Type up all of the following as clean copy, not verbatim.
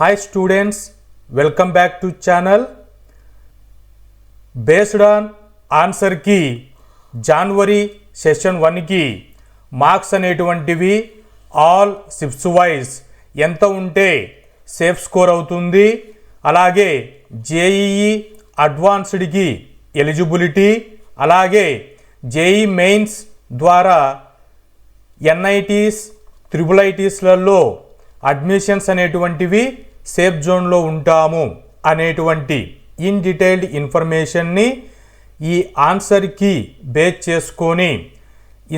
Hi students, welcome back to channel. Based on answer key January session 1 కి marks అనేటువంటివి all shifts wise ఎంత ఉంటే safe score అవుతుంది, అలాగే జేఈఈ అడ్వాన్స్డ్కి ఎలిజిబిలిటీ, అలాగే జేఈ మెయిన్స్ ద్వారా ఎన్ఐటీస్ ట్రిపుల్ ఐటీస్లలో అడ్మిషన్స్ అనేటువంటివి సేఫ్ జోన్లో ఉంటాము అనేటువంటి ఇన్ డీటెయిల్డ్ ఇన్ఫర్మేషన్ని ఈ ఆన్సర్కి బేస్ చేసుకొని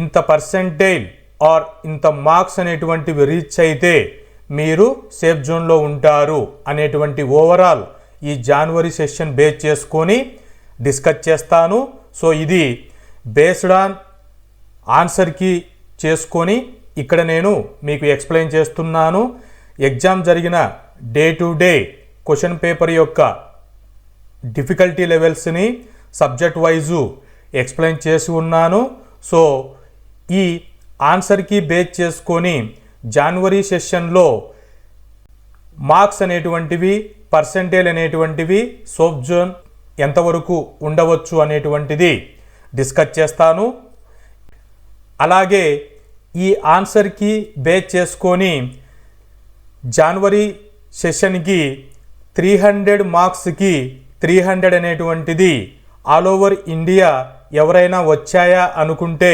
ఇంత పర్సెంటేజ్ ఆర్ ఇంత మార్క్స్ అనేటువంటివి రీచ్ అయితే మీరు సేఫ్ జోన్లో ఉంటారు అనేటువంటి ఓవరాల్ ఈ జనవరి సెషన్ బేస్ చేసుకొని డిస్కస్ చేస్తాను. సో ఇది బేస్డ్ ఆన్ ఆన్సర్కి చేసుకొని ఇక్కడ నేను మీకు ఎక్స్ప్లెయిన్ చేస్తున్నాను. ఎగ్జామ్ జరిగిన day to day question paper యొక్క డిఫికల్టీ లెవెల్స్ని సబ్జెక్ట్ వైజు ఎక్స్ప్లెయిన్ చేసి ఉన్నాను. సో ఈ ఆన్సర్కి బేస్ చేసుకొని జనవరి సెషన్లో మార్క్స్ అనేటువంటివి పర్సెంటేజ్ అనేటువంటివి సేఫ్ జోన్ ఎంతవరకు ఉండవచ్చు అనేటువంటిది డిస్కస్ చేస్తాను. అలాగే ఈ ఆన్సర్కి బేస్ చేసుకొని జనవరి సెషన్కి 300 మార్క్స్కి 300 అనేటువంటిది ఆల్ ఓవర్ ఇండియా ఎవరైనా వచ్చాయా అనుకుంటే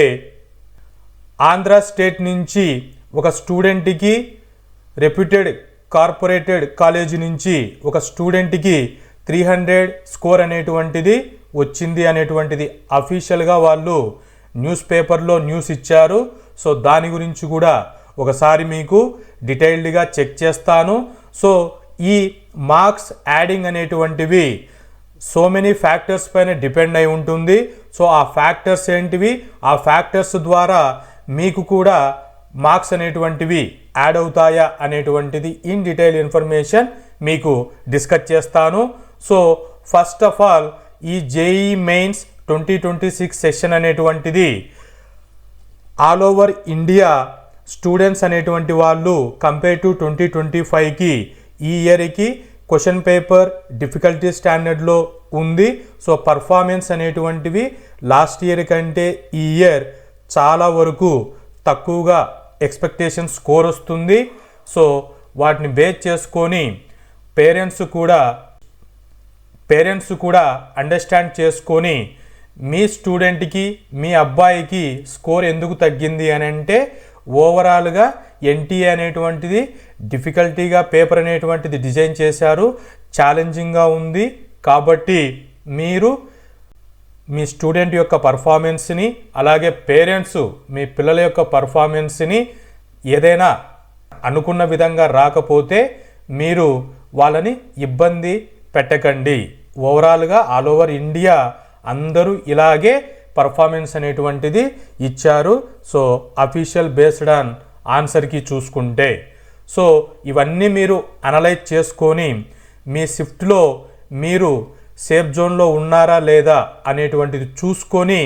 ఆంధ్ర స్టేట్ నుంచి ఒక స్టూడెంట్కి రెప్యూటెడ్ కార్పొరేటెడ్ కాలేజీ నుంచి ఒక స్టూడెంట్కి 300 స్కోర్ అనేటువంటిది వచ్చింది అనేటువంటిది అఫీషియల్గా వాళ్ళు న్యూస్ పేపర్లో న్యూస్ ఇచ్చారు. సో దాని గురించి కూడా ఒకసారి మీకు డీటెయిల్డ్గా చెక్ చేస్తాను. సో ఈ మార్క్స్ యాడింగ్ అనేటువంటివి సో మెనీ ఫ్యాక్టర్స్ పైన డిపెండ్ అయి ఉంటుంది. సో ఆ ఫ్యాక్టర్స్ ఏంటివి, ఆ ఫ్యాక్టర్స్ ద్వారా మీకు కూడా మార్క్స్ అనేటువంటివి యాడ్ అవుతాయా అనేటువంటిది ఇన్ డీటెయిల్ ఇన్ఫర్మేషన్ మీకు డిస్కస్ చేస్తాను. సో ఫస్ట్ ఆఫ్ ఆల్ ఈ జేఈ మెయిన్స్ 2026 సెషన్ అనేటువంటిది ఆల్ ఓవర్ ఇండియా స్టూడెంట్స్ అనేటువంటి వాళ్ళు కంపేర్ టు 2025కి ఈ ఇయర్కి క్వశ్చన్ పేపర్ డిఫికల్టీ స్టాండర్డ్లో ఉంది. సో పర్ఫార్మెన్స్ అనేటువంటివి లాస్ట్ ఇయర్ కంటే ఈ ఇయర్ చాలా వరకు తక్కువగా ఎక్స్పెక్టేషన్ స్కోర్ వస్తుంది. సో వాటిని బేస్ చేసుకొని పేరెంట్స్ కూడా అండర్స్టాండ్ చేసుకొని మీ స్టూడెంట్కి మీ అబ్బాయికి స్కోర్ ఎందుకు తగ్గింది అని అంటే ఓవరాల్గా ఎన్టీఏ అనేటువంటిది డిఫికల్టీగా పేపర్ అనేటువంటిది డిజైన్ చేశారు, ఛాలెంజింగ్గా ఉంది. కాబట్టి మీరు మీ స్టూడెంట్ యొక్క పర్ఫార్మెన్స్ని అలాగే పేరెంట్స్ మీ పిల్లల యొక్క పర్ఫార్మెన్స్ని ఏదైనా అనుకున్న విధంగా రాకపోతే మీరు వాళ్ళని ఇబ్బంది పెట్టకండి. ఓవరాల్గా ఆల్ ఓవర్ ఇండియా అందరూ ఇలాగే పర్ఫార్మెన్స్ అనేటువంటిది ఇచ్చారు. సో అఫీషియల్ బేస్డ్ ఆన్ ఆన్సర్కి చూసుకుంటే సో ఇవన్నీ మీరు అనలైజ్ చేసుకొని మీ షిఫ్ట్లో మీరు సేఫ్ జోన్లో ఉన్నారా లేదా అనేటువంటిది చూసుకొని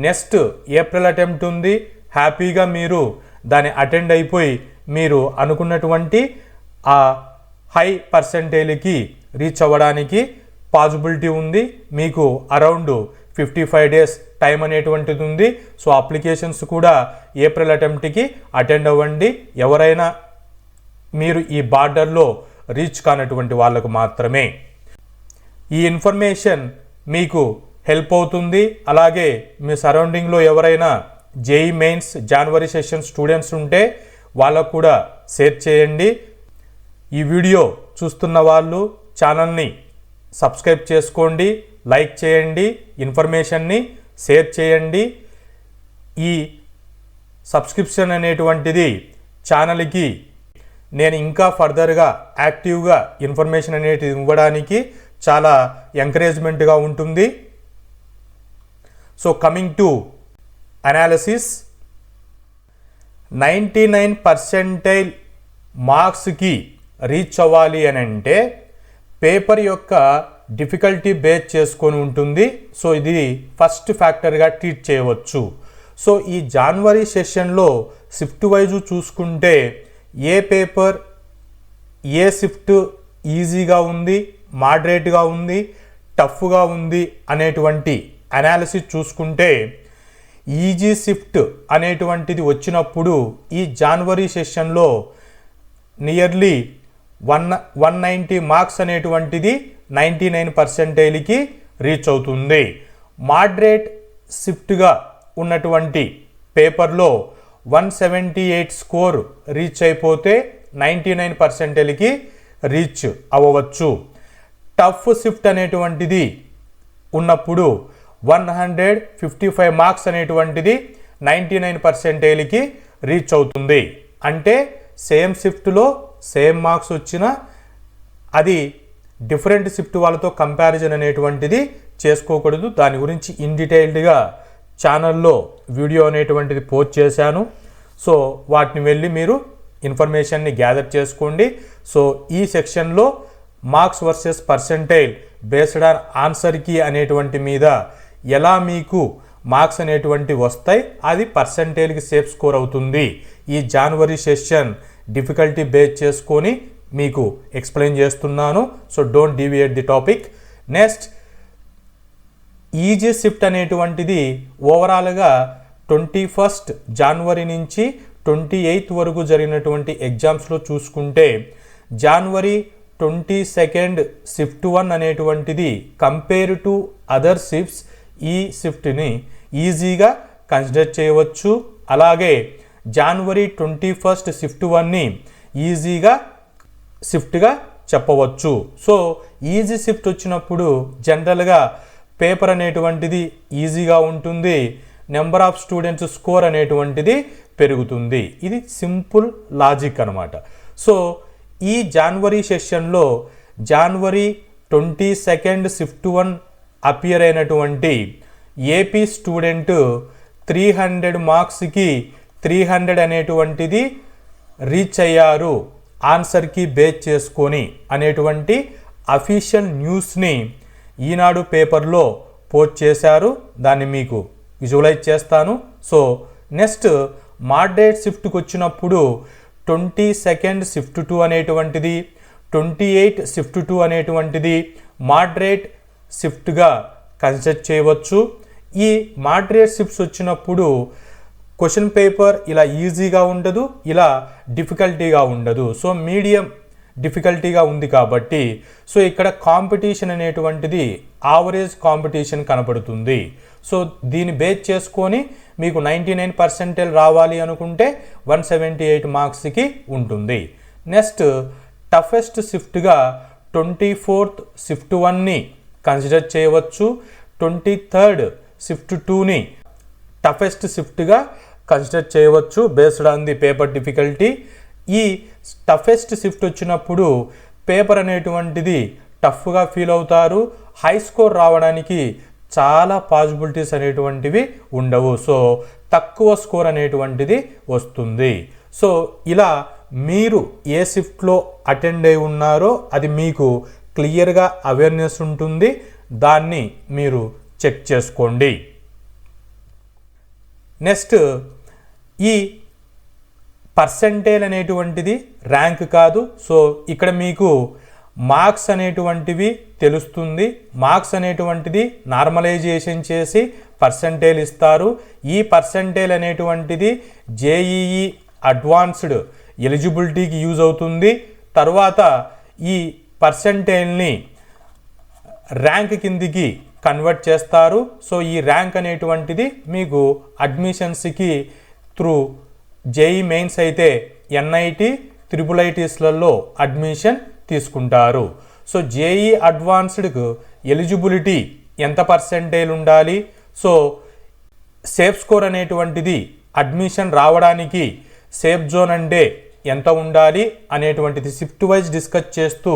నెక్స్ట్ ఏప్రిల్ అటెంప్ట్ ఉంది, హ్యాపీగా మీరు దాన్ని అటెండ్ అయిపోయి మీరు అనుకున్నటువంటి ఆ హై పర్సెంటేజ్కి రీచ్ అవ్వడానికి పాసిబిలిటీ ఉంది. మీకు అరౌండ్ 55 డేస్ టైం అనేటువంటిది ఉంది. సో అప్లికేషన్స్ కూడా ఏప్రిల్ అటెంప్ట్కి అటెండ్ అవ్వండి. ఎవరైనా మీరు ఈ బార్డర్లో రీచ్ కానటువంటి వాళ్ళకు మాత్రమే ఈ ఇన్ఫర్మేషన్ మీకు హెల్ప్ అవుతుంది. అలాగే మీ సరౌండింగ్లో ఎవరైనా జేఈ మెయిన్స్ జనవరి సెషన్ స్టూడెంట్స్ ఉంటే వాళ్ళకు కూడా షేర్ చేయండి. ఈ వీడియో చూస్తున్న వాళ్ళు ఛానల్ని సబ్స్క్రైబ్ చేసుకోండి, లైక్ చేయండి, ఇన్ఫర్మేషన్ని షేర్ చేయండి. ఈ సబ్స్క్రిప్షన్ అనేటువంటిది ఛానల్కి నేను ఇంకా ఫర్దర్గా యాక్టివ్గా ఇన్ఫర్మేషన్ అనేది ఇవ్వడానికి చాలా ఎంకరేజ్మెంట్గా ఉంటుంది. సో కమింగ్ టు అనాలిసిస్, 99% మార్క్స్కి రీచ్ అవ్వాలి అని అంటే పేపర్ యొక్క డిఫికల్టీ బేస్ చేసుకొని ఉంటుంది. సో ఇది ఫస్ట్ ఫ్యాక్టర్గా ట్రీట్ చేయవచ్చు. సో ఈ జనవరి సెషన్లో షిఫ్ట్ వైజు చూసుకుంటే ఏ పేపర్ ఏ షిఫ్ట్ ఈజీగా ఉంది, మోడరేట్గా ఉంది, టఫ్గా ఉంది అనేటువంటి అనాలిసిస్ చూసుకుంటే ఈజీ షిఫ్ట్ అనేటువంటిది వచ్చినప్పుడు ఈ జనవరి సెషన్లో నియర్లీ 190 మార్క్స్ అనేటువంటిది 99%కి రీచ్ అవుతుంది. మోడరేట్ షిఫ్ట్గా ఉన్నటువంటి పేపర్లో 178 స్కోర్ రీచ్ అయిపోతే 99%కి రీచ్ అవ్వవచ్చు. టఫ్ షిఫ్ట్ అనేటువంటిది ఉన్నప్పుడు 155 మార్క్స్ అనేటువంటిది 99%కి రీచ్ అవుతుంది. అంటే సేమ్ షిఫ్ట్లో సేమ్ మార్క్స్ వచ్చినా అది డిఫరెంట్ షిఫ్ట్ వాళ్ళతో కంపారిజన్ అనేటువంటిది చేసుకోకూడదు. దాని గురించి ఇన్ డీటెయిల్డ్గా ఛానల్లో వీడియో అనేటువంటిది పోస్ట్ చేశాను. సో వాటిని వెళ్ళి మీరు ఇన్ఫర్మేషన్ని గ్యాదర్ చేసుకోండి. సో ఈ సెక్షన్లో marks versus percentile based on answer key అనేటువంటి మీద ఎలా మీకు మార్క్స్ అనేటువంటి వస్తాయి, అది పర్సెంటైల్కి సేఫ్ స్కోర్ అవుతుంది. ఈ జనవరి సెషన్ డిఫికల్టీ బేస్ చేసుకొని మీకు ఎక్స్ప్లెయిన్ చేస్తున్నాను. So don't deviate the topic. Next, easy shift అనేటువంటిది ఓవరాల్గా 21 జనవరి నుంచి 28 వరకు జరిగినటువంటి ఎగ్జామ్స్లో చూసుకుంటే జనవరి 22 షిఫ్ట్ 1 అనేటువంటిది కంపేర్ టు అదర్ షిఫ్ట్స్ ఈ షిఫ్ట్ని ఈజీగా కన్సిడర్ చేయవచ్చు. అలాగే జనవరి 21 షిఫ్ట్ 1ని ఈజీగా షిఫ్ట్గా చెప్పవచ్చు. సో ఈజీ షిఫ్ట్ వచ్చినప్పుడు జనరల్గా పేపర్ అనేటువంటిది ఈజీగా ఉంటుంది, నెంబర్ ఆఫ్ స్టూడెంట్స్ స్కోర్ అనేటువంటిది పెరుగుతుంది. ఇది సింపుల్ లాజిక్ అనమాట. సో ఈ జనవరి సెషన్లో జనవరి 22 షిఫ్ట్ 1 అపియర్ అయినటువంటి ఏపీ స్టూడెంట్ 300 మార్క్స్కి 300 అనేటువంటిది రీచ్ అయ్యారు ఆన్సర్కి బేస్ చేసుకొని అనేటువంటి అఫీషియల్ న్యూస్ని ఈనాడు పేపర్లో పోస్ట్ చేశారు. దాన్ని మీకు విజువలైజ్ చేస్తాను. సో నెక్స్ట్, మోడరేట్ షిఫ్ట్కి వచ్చినప్పుడు 22 షిఫ్ట్ 2 అనేటువంటిది, 28 షిఫ్ట్ 2 అనేటువంటిది మోడరేట్ షిఫ్ట్గా కన్సిడర్ చేయవచ్చు. ఈ మోడరేట్ షిఫ్ట్స్ వచ్చినప్పుడు క్వశ్చన్ పేపర్ ఇలా ఈజీగా ఉండదు, ఇలా డిఫికల్టీగా ఉండదు. సో మీడియం డిఫికల్టీగా ఉంది కాబట్టి సో ఇక్కడ కాంపిటీషన్ అనేటువంటిది యావరేజ్ కాంపిటీషన్ కనపడుతుంది. సో దీన్ని బేస్ చేసుకొని మీకు 99% రావాలి అనుకుంటే 178 మార్క్స్కి ఉంటుంది. నెక్స్ట్, టఫెస్ట్ షిఫ్ట్గా 24th షిఫ్ట్ 1ని కన్సిడర్ చేయవచ్చు. 23rd షిఫ్ట్ 2ని టఫెస్ట్ షిఫ్ట్గా కన్సిడర్ చేయవచ్చు based on the paper difficulty. ఈ టఫెస్ట్ షిఫ్ట్ వచ్చినప్పుడు పేపర్ అనేటువంటిది టఫ్గా ఫీల్ అవుతారు, హై స్కోర్ రావడానికి చాలా పాసిబిలిటీస్ అనేటువంటివి ఉండవు. సో తక్కువ స్కోర్ అనేటువంటిది వస్తుంది. సో ఇలా మీరు ఏ షిఫ్ట్లో అటెండ్ అయి ఉన్నారో అది మీకు క్లియర్గా అవేర్నెస్ ఉంటుంది, దాన్ని మీరు చెక్ చేసుకోండి. నెక్స్ట్, ఈ పర్సెంటేజ్ అనేటువంటిది ర్యాంక్ కాదు. సో ఇక్కడ మీకు మార్క్స్ అనేటువంటివి తెలుస్తుంది. మార్క్స్ అనేటువంటిది నార్మలైజేషన్ చేసి పర్సెంటేజ్ ఇస్తారు. ఈ పర్సెంటేజ్ అనేటువంటిది జేఈఈ అడ్వాన్స్డ్ ఎలిజిబిలిటీకి యూజ్ అవుతుంది. తర్వాత ఈ పర్సెంటేజ్ని ర్యాంక్ కిందికి కన్వర్ట్ చేస్తారు. సో ఈ ర్యాంక్ అనేటువంటిది మీకు అడ్మిషన్స్కి త్రూ జేఈ మెయిన్స్ అయితే ఎన్ఐటి IIITస్లలో అడ్మిషన్ తీసుకుంటారు. సో జేఈ అడ్వాన్స్డ్కు ఎలిజిబిలిటీ ఎంత పర్సెంటేజ్ ఉండాలి, సో సేఫ్ స్కోర్ అనేటువంటిది అడ్మిషన్ రావడానికి సేఫ్ జోన్ అంటే ఎంత ఉండాలి అనేటువంటిది షిఫ్ట్ వైజ్ డిస్కస్ చేస్తూ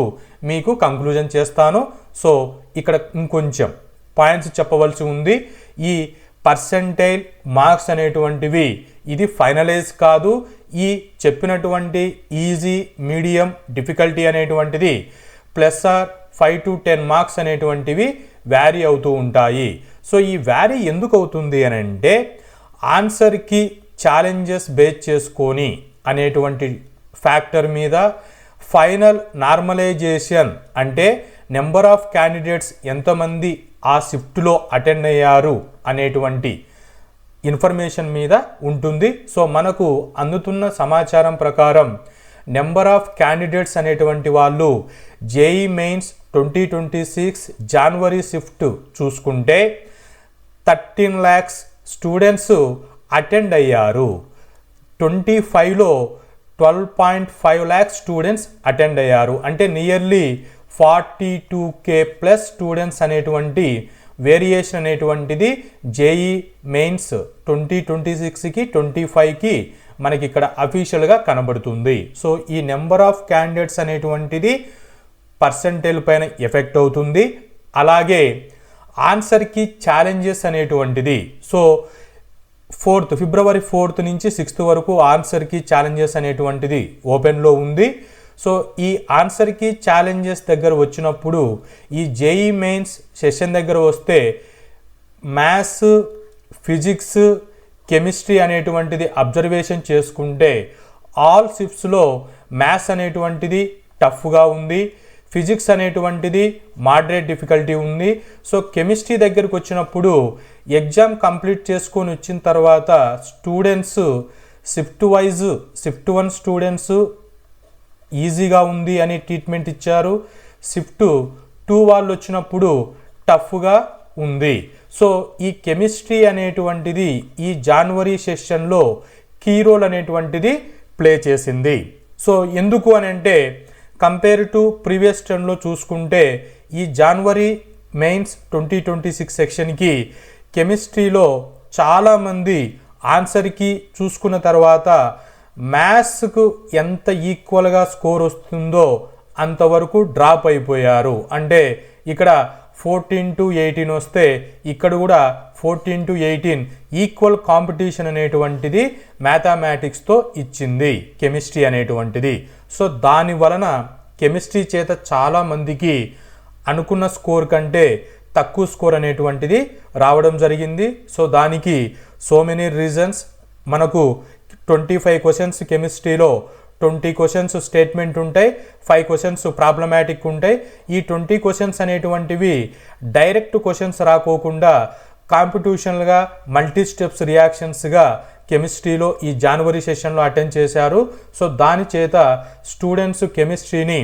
మీకు కంక్లూజన్ చేస్తాను. సో ఇక్కడ ఇంకొంచెం పాయింట్స్ చెప్పవలసి ఉంది. ఈ పర్సెంటైల్ మార్క్స్ అనేటువంటివి ఇది ఫైనలైజ్ కాదు. ఈ చెప్పినటువంటి ఈజీ, మీడియం, డిఫికల్టీ అనేటువంటిది +5 to 10 మార్క్స్ అనేటువంటివి వ్యారీ అవుతూ ఉంటాయి. సో ఈ వ్యారీ ఎందుకు అవుతుంది అని అంటే ఆన్సర్కి ఛాలెంజెస్ బేస్ చేసుకొని అనేటువంటి ఫ్యాక్టర్ మీద ఫైనల్ నార్మలైజేషన్ అంటే నెంబర్ ఆఫ్ క్యాండిడేట్స్ ఎంతమంది ఆ షిఫ్ట్లో అటెండ్ అయ్యారు అనేటువంటి ఇన్ఫర్మేషన్ మీద ఉంటుంది. సో మనకు అందుతున్న సమాచారం ప్రకారం నెంబర్ ఆఫ్ క్యాండిడేట్స్ అనేటువంటి వాళ్ళు జేఈ మెయిన్స్ 2026 జనవరి షిఫ్ట్ చూసుకుంటే 13 lakhs స్టూడెంట్స్ అటెండ్ అయ్యారు. 25లో 12.5 lakhs స్టూడెంట్స్ అటెండ్ అయ్యారు. అంటే నియర్లీ 42K ప్లస్ స్టూడెంట్స్ అనేటువంటి వేరియేషన్ అనేటువంటిది జేఈ మెయిన్స్ 2026కి 25కి మనకి ఇక్కడ అఫీషియల్గా కనబడుతుంది. సో ఈ నెంబర్ ఆఫ్ క్యాండిడేట్స్ అనేటువంటిది పర్సెంటేజ్ పైన ఎఫెక్ట్ అవుతుంది. అలాగే ఆన్సర్కి ఛాలెంజెస్ అనేటువంటిది సో ఫిబ్రవరి 4 నుంచి 6 వరకు ఆన్సర్కి ఛాలెంజెస్ అనేటువంటిది ఓపెన్లో ఉంది. సో ఈ ఆన్సర్కి ఛాలెంజెస్ దగ్గర వచ్చినప్పుడు ఈ జేఈ మెయిన్స్ సెషన్ దగ్గర వస్తే మ్యాథ్స్, ఫిజిక్స్, కెమిస్ట్రీ అనేటువంటిది అబ్జర్వేషన్ చేసుకుంటే ఆల్ షిఫ్ట్స్లో మ్యాథ్స్ అనేటువంటిది టఫ్గా ఉంది, ఫిజిక్స్ అనేటువంటిది మోడరేట్ డిఫికల్టీ ఉంది. సో కెమిస్ట్రీ దగ్గరకు వచ్చినప్పుడు ఎగ్జామ్ కంప్లీట్ చేసుకొని వచ్చిన తర్వాత students shift wise shift 1 students ఈజీగా ఉంది అని ట్రీట్మెంట్ ఇచ్చారు. షిఫ్ట్ 2 వాళ్ళు వచ్చినప్పుడు టఫ్గా ఉంది. సో ఈ కెమిస్ట్రీ అనేటువంటిది ఈ జనవరి సెషన్లో కీ రోల్ అనేటువంటిది ప్లే చేసింది. సో ఎందుకు అని అంటే కంపేర్ టు ప్రీవియస్ టర్మ్లో చూసుకుంటే ఈ జనవరి మెయిన్స్ 2026 సెక్షన్కి కెమిస్ట్రీలో చాలామంది ఆన్సర్కి చూసుకున్న తర్వాత మ్యాథ్స్కు ఎంత ఈక్వల్గా స్కోర్ వస్తుందో అంతవరకు డ్రాప్ అయిపోయారు. అంటే ఇక్కడ 14-18 వస్తే ఇక్కడ కూడా 14-18 ఈక్వల్ కాంపిటీషన్ అనేటువంటిది మ్యాథమెటిక్స్తో ఇచ్చింది కెమిస్ట్రీ అనేటువంటిది. సో దాని వలన కెమిస్ట్రీ చేత చాలామందికి అనుకున్న స్కోర్ కంటే తక్కువ స్కోర్ అనేటువంటిది రావడం జరిగింది. సో దానికి సో మెనీ రీజన్స్. మనకు 25 క్వశ్చన్స్ కెమిస్ట్రీలో 20 క్వశ్చన్స్ స్టేట్మెంట్ ఉంటాయి, 5 క్వశ్చన్స్ ప్రాబ్లమాటిక్ ఉంటాయి. ఈ 20 క్వశ్చన్స్ అనేటువంటివి డైరెక్ట్ క్వశ్చన్స్ రాకోకుండా కాంపిటీషనల్గా మల్టీ స్టెప్స్ రియాక్షన్స్గా కెమిస్ట్రీలో ఈ జనవరి సెషన్లో అటెండ్ చేశారు. సో దాని చేత స్టూడెంట్స్ కెమిస్ట్రీని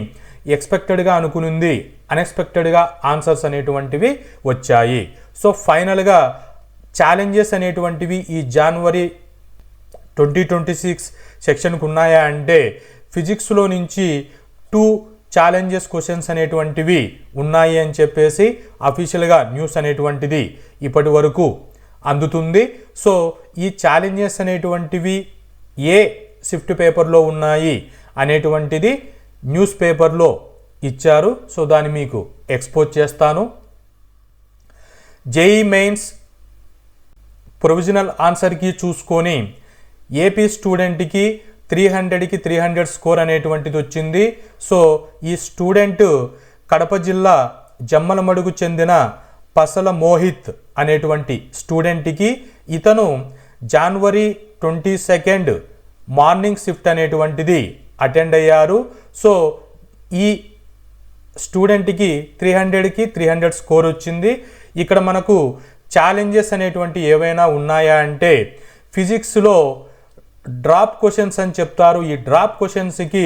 ఎక్స్పెక్టెడ్గా అనుకునింది, అన్ఎక్స్పెక్టెడ్గా ఆన్సర్స్ అనేటువంటివి వచ్చాయి. సో ఫైనల్గా ఛాలెంజెస్ అనేటువంటివి ఈ జనవరి 2026 సెక్షన్కు ఉన్నాయా అంటే ఫిజిక్స్లో నుంచి 2 ఛాలెంజెస్ క్వశ్చన్స్ అనేటువంటివి ఉన్నాయి అని చెప్పేసి అఫీషియల్గా న్యూస్ అనేటువంటిది ఇప్పటి వరకు అందుతుంది. సో ఈ ఛాలెంజెస్ అనేటువంటివి ఏ షిఫ్ట్ పేపర్లో ఉన్నాయి అనేటువంటిది న్యూస్ పేపర్లో ఇచ్చారు. సో దాన్ని మీకు ఎక్స్పోజ్ చేస్తాను. జేఈ మెయిన్స్ ప్రొవిజనల్ ఆన్సర్కి చూసుకొని ఏపీ స్టూడెంట్కి 300కి 300 స్కోర్ అనేటువంటిది వచ్చింది. సో ఈ స్టూడెంట్ కడప జిల్లా జమ్మలమడుగు చెందిన పసల మోహిత్ అనేటువంటి స్టూడెంట్కి ఇతను జనవరి 22 మార్నింగ్ షిఫ్ట్ అనేటువంటిది అటెండ్ అయ్యారు. సో ఈ స్టూడెంట్కి 300కి 300 స్కోర్ వచ్చింది. ఇక్కడ మనకు ఛాలెంజెస్ అనేటువంటి ఏవైనా ఉన్నాయా అంటే ఫిజిక్స్లో డ్రాప్ క్వశ్చన్స్ అని చెప్తారు. ఈ డ్రాప్ క్వశ్చన్స్కి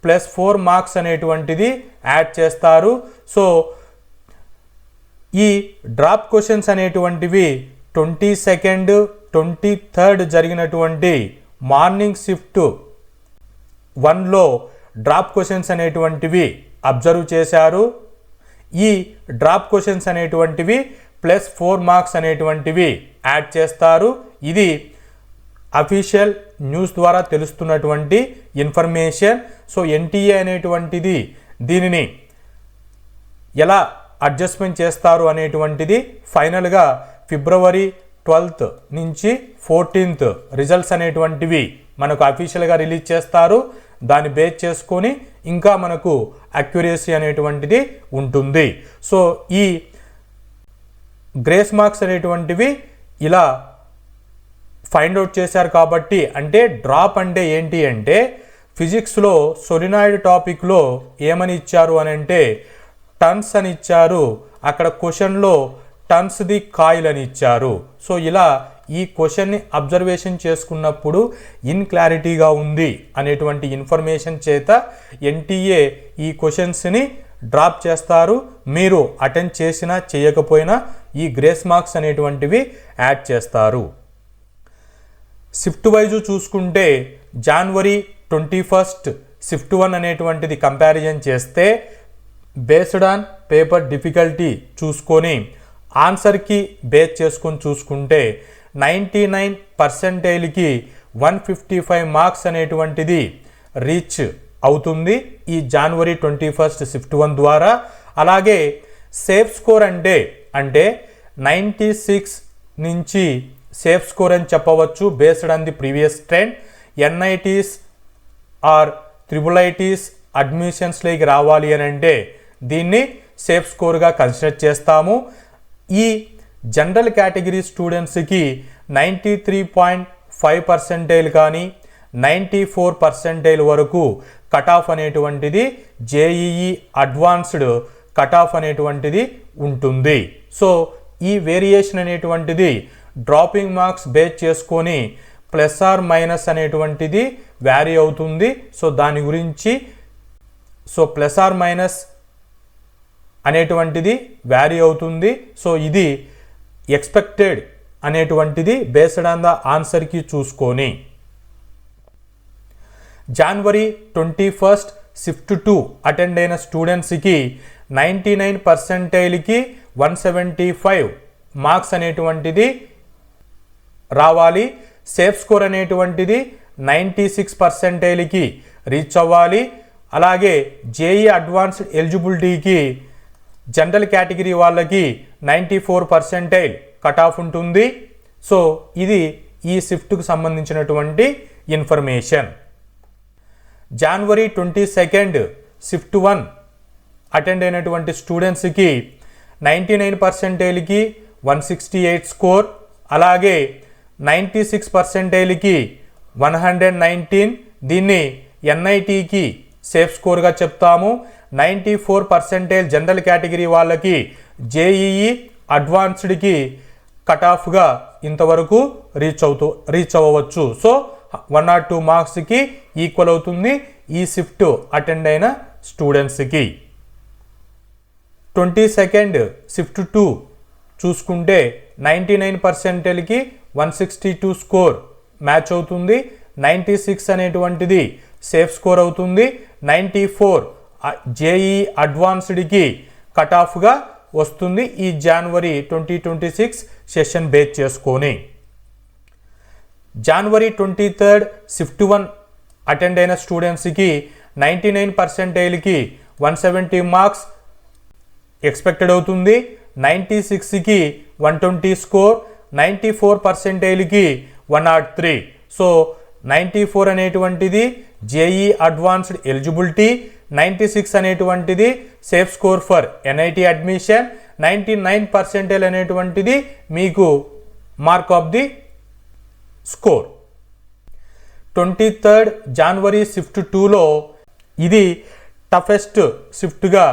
+4 మార్క్స్ అనేటువంటిది యాడ్ చేస్తారు. సో ఈ డ్రాప్ క్వశ్చన్స్ అనేటువంటివి 22, 23 జరిగినటువంటి మార్నింగ్ షిఫ్ట్ 1లో డ్రాప్ క్వశ్చన్స్ అనేటువంటివి అబ్జర్వ్ చేశారు. ఈ డ్రాప్ క్వశ్చన్స్ అనేటువంటివి +4 మార్క్స్ అనేటువంటివి యాడ్ చేస్తారు. ఇది అఫీషియల్ న్యూస్ ద్వారా తెలుస్తున్నటువంటి ఇన్ఫర్మేషన్. సో ఎన్టీఏ అనేటువంటిది దీనిని ఎలా అడ్జస్ట్మెంట్ చేస్తారు అనేటువంటిది ఫైనల్గా ఫిబ్రవరి 12 నుంచి 14 రిజల్ట్స్ అనేటువంటివి మనకు అఫీషియల్గా రిలీజ్ చేస్తారు. దాన్ని బేస్ చేసుకొని ఇంకా మనకు అక్యురసీ అనేటువంటిది ఉంటుంది. సో ఈ గ్రేస్ మార్క్స్ అనేటువంటివి ఇలా ఫైండ్ అవుట్ చేశారు. కాబట్టి అంటే డ్రాప్ అంటే ఏంటి అంటే ఫిజిక్స్లో సోలినాయిడ్ టాపిక్లో ఏమని ఇచ్చారు అని అంటే టన్స్ అని ఇచ్చారు. అక్కడ క్వశ్చన్లో టన్స్ ది కాయిల్ అని ఇచ్చారు. సో ఇలా ఈ క్వశ్చన్ని అబ్జర్వేషన్ చేసుకున్నప్పుడు ఇన్క్లారిటీగా ఉంది అనేటువంటి ఇన్ఫర్మేషన్ చేత ఎన్టీఏ ఈ క్వశ్చన్స్ని డ్రాప్ చేస్తారు. మీరు అటెండ్ చేసినా చేయకపోయినా ఈ గ్రేస్ మార్క్స్ అనేటువంటివి యాడ్ చేస్తారు. షిఫ్ట్ వైజు చూసుకుంటే జనవరి 21 షిఫ్ట్ 1 అనేటువంటిది కంపారిజన్ చేస్తే బేస్డ్ ఆన్ పేపర్ డిఫికల్టీ చూసుకొని ఆన్సర్కి బేస్ చేసుకొని చూసుకుంటే 99%కి 155 మార్క్స్ అనేటువంటిది రీచ్ అవుతుంది ఈ జనవరి 21 షిఫ్ట్ 1 ద్వారా. అలాగే సేఫ్ స్కోర్ అంటే 96 నుంచి సేఫ్ స్కోర్ అని చెప్పవచ్చు based on the previous trend. NITs or triple ITs అడ్మిషన్స్లోకి రావాలి అని అంటే దీన్ని సేఫ్ స్కోర్గా కన్సిడర్ చేస్తాము. ఈ జనరల్ కేటగిరీ స్టూడెంట్స్కి 93.5% కానీ 94% వరకు కట్ ఆఫ్ అనేటువంటిది జేఈఈ అడ్వాన్స్డ్ కట్ ఆఫ్ అనేటువంటిది ఉంటుంది. సో ఈ వేరియేషన్ అనేటువంటిది డ్రాపింగ్ మార్క్స్ బేస్ చేసుకొని ప్లస్ ఆర్ మైనస్ అనేటువంటిది వ్యారీ అవుతుంది. సో దాని గురించి ప్లస్ ఆర్ మైనస్ అనేటువంటిది వ్యారీ అవుతుంది. సో ఇది ఎక్స్పెక్టెడ్ అనేటువంటిది బేస్డ్ ఆన్ ద ఆన్సర్కి చూసుకొని జనవరి 21 షిఫ్ట్ 2 అటెండ్ అయిన స్టూడెంట్స్కి 99%కి 175 మార్క్స్ అనేటువంటిది రావాలి. సేఫ్ స్కోర్ అనేటువంటిది 96%కి రీచ్ అవ్వాలి. అలాగే జేఈ అడ్వాన్స్డ్ ఎలిజిబిలిటీకి జనరల్ కేటగిరీ వాళ్ళకి 94% కట్ ఆఫ్ ఉంటుంది. సో ఇది ఈ షిఫ్ట్కు సంబంధించినటువంటి ఇన్ఫర్మేషన్. జనవరి 22 షిఫ్ట్ 1 అటెండ్ అయినటువంటి స్టూడెంట్స్కి 99%కి 168 స్కోర్. అలాగే 96%కి 119. దీన్ని ఎన్ఐటీకి సేఫ్ స్కోర్గా చెప్తాము. 94% జనరల్ కేటగిరీ వాళ్ళకి జేఈఈ అడ్వాన్స్డ్కి కట్ ఆఫ్గా ఇంతవరకు రీచ్ అవ్వవచ్చు. సో 1 or 2 మార్క్స్కి ఈక్వల్ అవుతుంది ఈ షిఫ్ట్ అటెండ్ అయిన స్టూడెంట్స్కి. 22 షిఫ్ట్ 2 చూసుకుంటే 99%కి 162 స్కోర్ మ్యాచ్ అవుతుంది. 96 అనేటువంటిది సేఫ్ స్కోర్ అవుతుంది. 94 జేఈ అడ్వాన్స్డ్కి కట్ ఆఫ్గా వస్తుంది ఈ జనవరి 2026 సెషన్ బేస్ చేసుకొని. జనవరి 23 షిఫ్ట్ 1 అటెండ్ అయిన స్టూడెంట్స్కి 99%కి 170 మార్క్స్ ఎక్స్పెక్టెడ్ అవుతుంది. 96కి 120 స్కోర్. 94%కి 103. సో 94 అనేటువంటిది జేఈ అడ్వాన్స్డ్ ఎలిజిబిలిటీ. 96 అనేటువంటిది safe score for NIT admission. 99% అనేటువంటిది మీకు mark of the score. 23 January shift 2లో ఇది టఫెస్ట్ షిఫ్ట్గా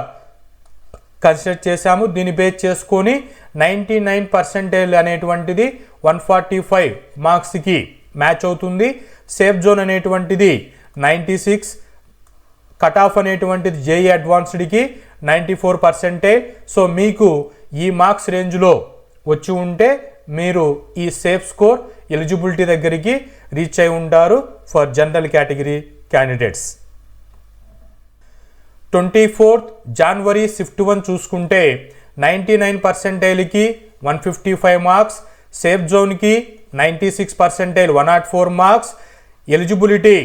కన్సిడర్ చేశాము. దీన్ని బేస్ చేసుకొని 99% అనేటువంటిది 145 మార్క్స్కి మ్యాచ్ అవుతుంది. సేఫ్ జోన్ అనేటువంటిది 96. కట్ ఆఫ్ అనేటువంటిది జేఈ అడ్వాన్స్డ్కి 94%. సో మీకు ఈ మార్క్స్ రేంజ్లో వచ్చి ఉంటే మీరు ఈ సేఫ్ స్కోర్ ఎలిజిబిలిటీ దగ్గరికి రీచ్ అయి ఉంటారు ఫర్ జనరల్ కేటగిరీ క్యాండిడేట్స్. 24 జనవరి షిఫ్ట్ 1 చూసుకుంటే 99%కి 155 మార్క్స్. సేఫ్ జోన్కి 96% 104 మార్క్స్. ఎలిజిబిలిటీ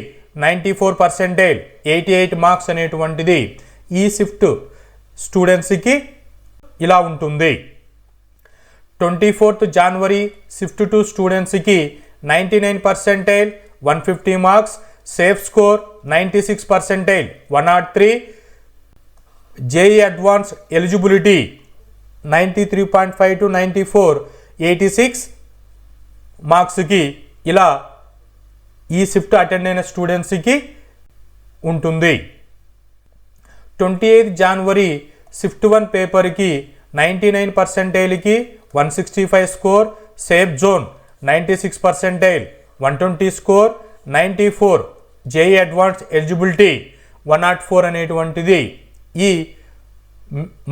94% 88 మార్క్స్ అనేటువంటిది ఈ షిఫ్ట్ స్టూడెంట్స్కి ఇలా ఉంటుంది. 24 జనవరి షిఫ్ట్ 2 స్టూడెంట్స్కి 99% 150 marks. Safe score 96% 103. JEE advance eligibility 93.5 to 94 86 మార్క్స్కి ఇలా ఈ షిఫ్ట్ అటెండ్ అయిన స్టూడెంట్స్కి ఉంటుంది. 28 జనవరి షిఫ్ట్ 1 పేపర్కి 99%కి 165 score, safe zone 96%, 120 score, 94 JEE advance eligibility 104 అనేటువంటిది ఈ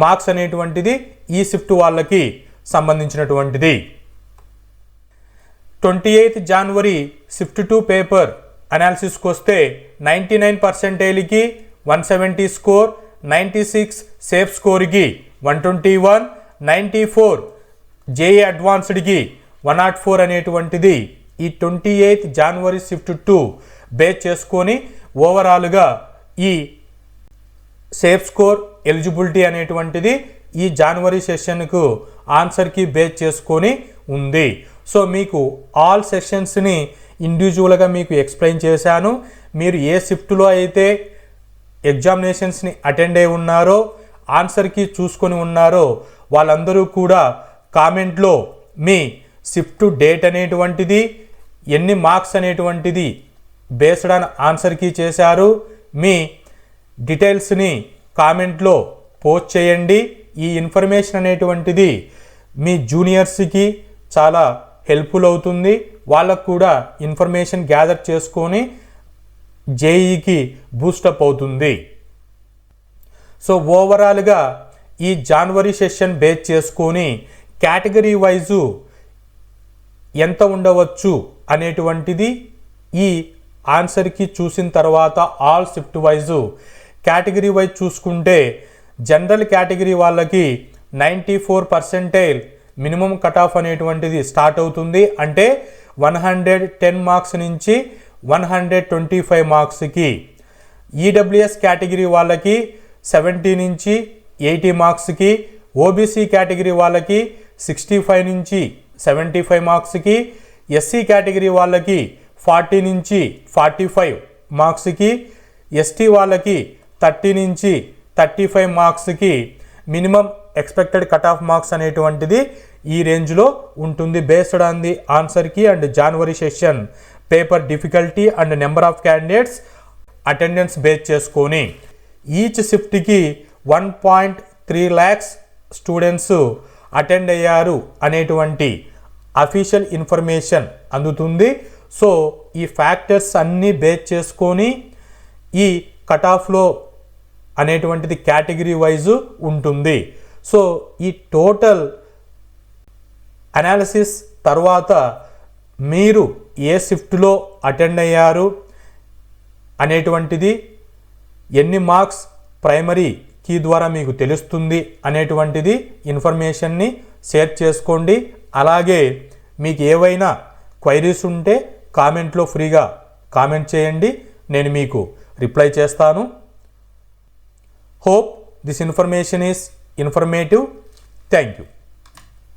మార్క్స్ అనేటువంటిది ఈ షిఫ్ట్ వాళ్ళకి సంబంధించినటువంటిది. 28 జనవరి షిఫ్ట్ 2 పేపర్ అనాలిసిస్కి వస్తే 99%కి 170 స్కోర్, 96 సేఫ్ స్కోర్కి 121, 94 జేఈ అడ్వాన్స్డ్కి 104 అనేటువంటిది ఈ 28 జనవరి షిఫ్ట్ 2 బేస్ చేసుకొని ఓవరాల్గా ఈ సేఫ్ స్కోర్ ఎలిజిబిలిటీ అనేటువంటిది ఈ జనవరి సెషన్కు ఆన్సర్కి బేస్ చేసుకొని ఉంది. సో మీకు ఆల్ సెషన్స్ని ఇండివిజువల్గా మీకు ఎక్స్ప్లెయిన్ చేశాను. మీరు ఏ షిఫ్ట్లో అయితే ఎగ్జామినేషన్స్ని అటెండ్ అయి ఉన్నారో, ఆన్సర్కి చూసుకొని ఉన్నారో వాళ్ళందరూ కూడా కామెంట్లో మీ షిఫ్ట్ డేట్ అనేటువంటిది, ఎన్ని మార్క్స్ అనేటువంటిది బేస్డ్ ఆన్ ఆన్సర్కి చేశారు, మీ డీటెయిల్స్ని కామెంట్లో పోస్ట్ చేయండి. ఈ ఇన్ఫర్మేషన్ అనేటువంటిది మీ జూనియర్స్కి చాలా హెల్ప్ఫుల్ అవుతుంది. వాళ్ళకు కూడా ఇన్ఫర్మేషన్ గ్యాదర్ చేసుకొని జేఈకి బూస్టప్ అవుతుంది. సో ఓవరాల్గా ఈ జనవరి సెషన్ బేస్ చేసుకొని కేటగిరీ వైజు ఎంత ఉండవచ్చు అనేటువంటిది ఈ ఆన్సర్కి చూసిన తర్వాత all shift wise category wise చూసుకుంటే జనరల్ కేటగిరీ వాళ్ళకి 94% మినిమం కట్ ఆఫ్ అనేటువంటిది స్టార్ట్ అవుతుంది. అంటే 110 మార్క్స్ నుంచి 125 మార్క్స్కి. ఈడబ్ల్యూఎస్ కేటగిరీ వాళ్ళకి 70 నుంచి 80 మార్క్స్కి, ఓబీసీ కేటగిరీ వాళ్ళకి 65 నుంచి 75 మార్క్స్కి, ఎస్సీ కేటగిరీ వాళ్ళకి 40 నుంచి 45 మార్క్స్కి, ఎస్టీ వాళ్ళకి 30 నుంచి 35 మార్క్స్కి minimum expected cut off marks అనేటువంటిది ఈ రేంజ్లో ఉంటుంది బేస్డ్ ఆన్ ది ఆన్సర్కి అండ్ జనవరి session paper difficulty and number of candidates attendance base చేసుకొని. ఈచ్ షిఫ్ట్కి 1.3 lakhs స్టూడెంట్స్ అటెండ్ అయ్యారు అనేటువంటి అఫీషియల్ ఇన్ఫర్మేషన్ అందుతుంది. సో ఈ ఫ్యాక్టర్స్ అన్నీ బేస్ చేసుకొని ఈ కట్ ఆఫ్లో అనేటువంటిది కేటగిరీ వైజు ఉంటుంది. సో ఈ టోటల్ అనాలిసిస్ తర్వాత మీరు ఏ షిఫ్ట్లో అటెండ్ అయ్యారు అనేటువంటిది, ఎన్ని మార్క్స్ ప్రైమరీ కీ ద్వారా మీకు తెలుస్తుంది అనేటువంటిది ఇన్ఫర్మేషన్ని షేర్ చేసుకోండి. అలాగే మీకు ఏవైనా క్వైరీస్ ఉంటే కామెంట్లో ఫ్రీగా కామెంట్ చేయండి, నేను మీకు రిప్లై చేస్తాను. Hope this information is informative. Thank you.